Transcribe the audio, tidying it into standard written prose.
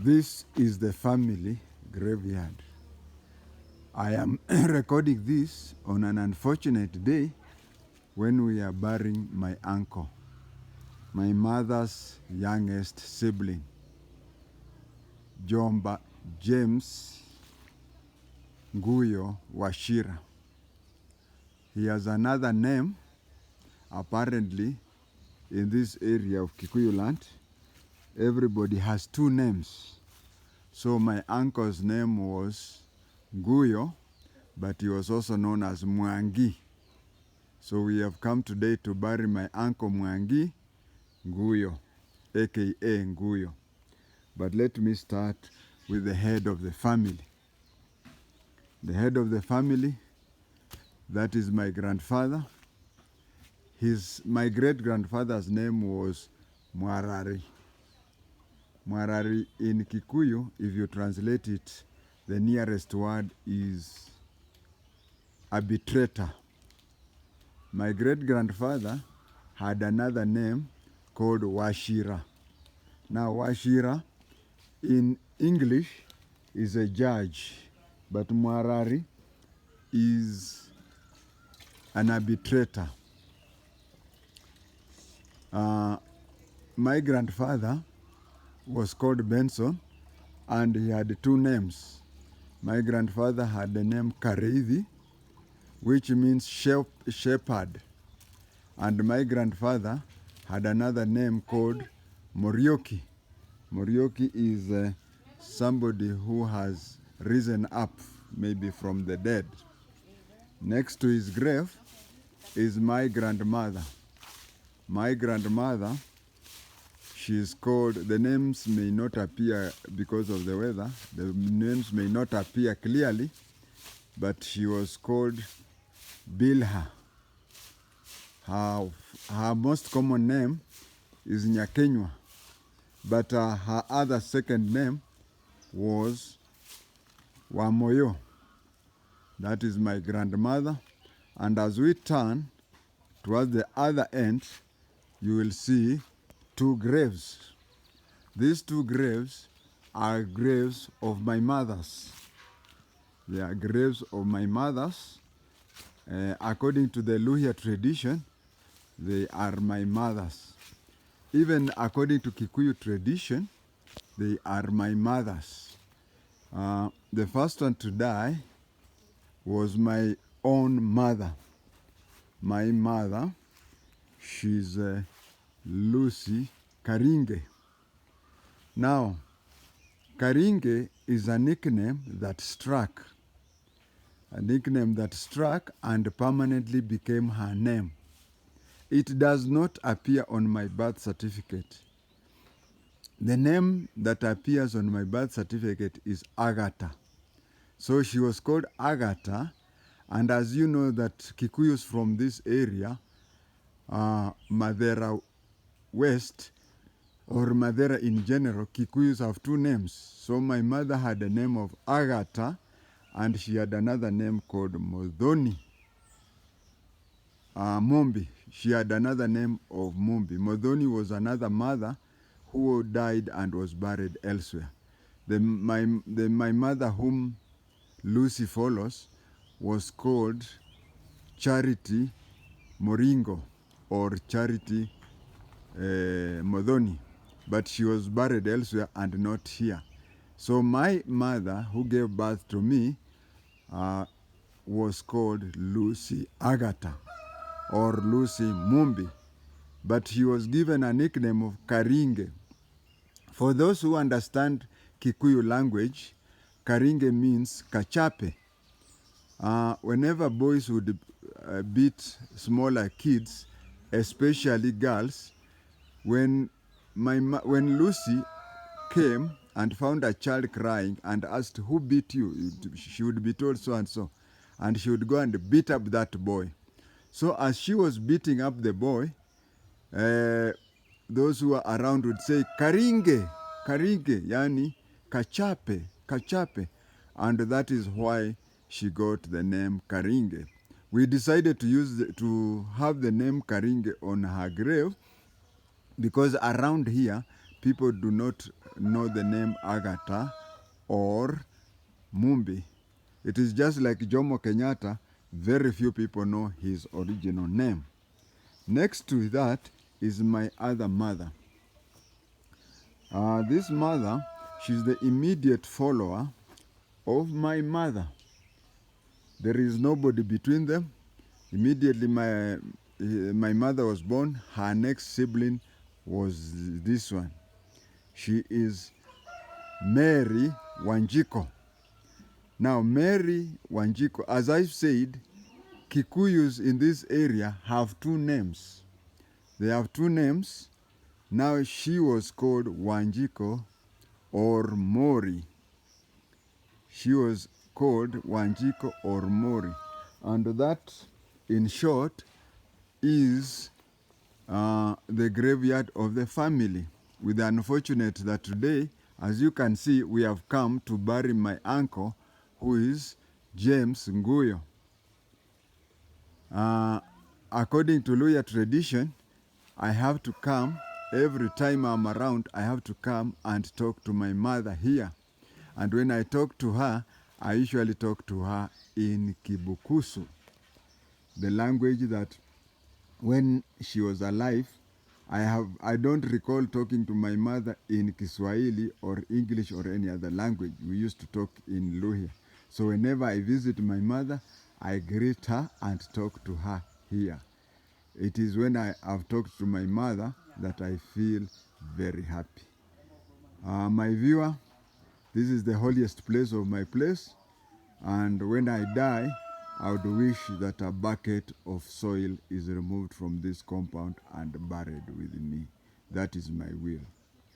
This is the family graveyard. I am recording this on an unfortunate day when we are burying my uncle, my mother's youngest sibling, Jomba James Nguyo Wachira. He has another name, apparently, in this area of Kikuyu land. Everybody has two names. So my uncle's name was Nguyo, but he was also known as Mwangi. So we have come today to bury my uncle Mwangi Nguyo, aka Nguyo. But let me start with the head of the family. The head of the family, that is my grandfather. My great-grandfather's name was Mwarari. Mwarari in Kikuyu, if you translate it, the nearest word is arbitrator. My great-grandfather had another name called Wachira. Now Wachira in English is a judge, but Mwarari is an arbitrator. My grandfather was called Benson, and he had two names. My grandfather had the name Kareithi, which means shepherd. And my grandfather had another name called Morioki. Morioki is somebody who has risen up, maybe from the dead. Next to his grave is my grandmother. My grandmother, she is called, the names may not appear because of the weather, the names may not appear clearly, but she was called Bilha. Her most common name is Nyakenywa, but her other second name was Wamoyo. That is my grandmother. And as we turn towards the other end, you will see two graves. These two graves are graves of my mothers. They are graves of my mothers. According to the Luhya tradition, they are my mothers. Even according to Kikuyu tradition, they are my mothers. The first one to die was my own mother. My mother, she's Lucy Karinge. Now, Karinge is a nickname that struck. A nickname that struck and permanently became her name. It does not appear on my birth certificate. The name that appears on my birth certificate is Agatha. So she was called Agatha, and as you know that Kikuyus from this area, Madera West, or Madera in general, Kikuyus have two names. So my mother had the name of Agatha, and she had another name called Modoni. Mombi, she had another name of Mombi. Modoni was another mother who died and was buried elsewhere. My mother, whom Lucy follows, was called Charity Moringo, or Charity Modoni, but she was buried elsewhere and not here. So my mother, who gave birth to me, was called Lucy Agatha, or Lucy Mumbi, but she was given a nickname of Karinge. For those who understand Kikuyu language, Karinge means kachape. Whenever boys would beat smaller kids, especially girls, when Lucy came and found a child crying and asked, "Who beat you?" she would be told so and so, and she would go and beat up that boy. So as she was beating up the boy, those who were around would say, "Karinge, Karinge," yani kachape, kachape, and that is why she got the name Karinge. We decided to have the name Karinge on her grave because around here people do not know the name Agatha or Mumbi. It is just like Jomo Kenyatta, very few people know his original name. Next to that is my other mother. This mother, she's the immediate follower of my mother. There is nobody between them. Immediately my mother was born, her next sibling was this one. She is Mary Wanjiko. Now, Mary Wanjiko, as I've said, Kikuyus in this area have two names. They have two names. Now, she was called Wanjiko or Mori. She was called Wanjiko or Mori. And that, in short, is the graveyard of the family. With the unfortunate that today, as you can see, we have come to bury my uncle, who is James Nguyo. According to Luya tradition, I have to come, every time I'm around, I have to come and talk to my mother here. And when I talk to her, I usually talk to her in Kibukusu, the language that when she was alive, I don't recall talking to my mother in Kiswahili or English or any other language. We used to talk in Luhya. So whenever I visit my mother, I greet her and talk to her here. It is when I have talked to my mother that I feel very happy. My viewer, this is the holiest place of my place. And when I die, I would wish that a bucket of soil is removed from this compound and buried with me. That is my will.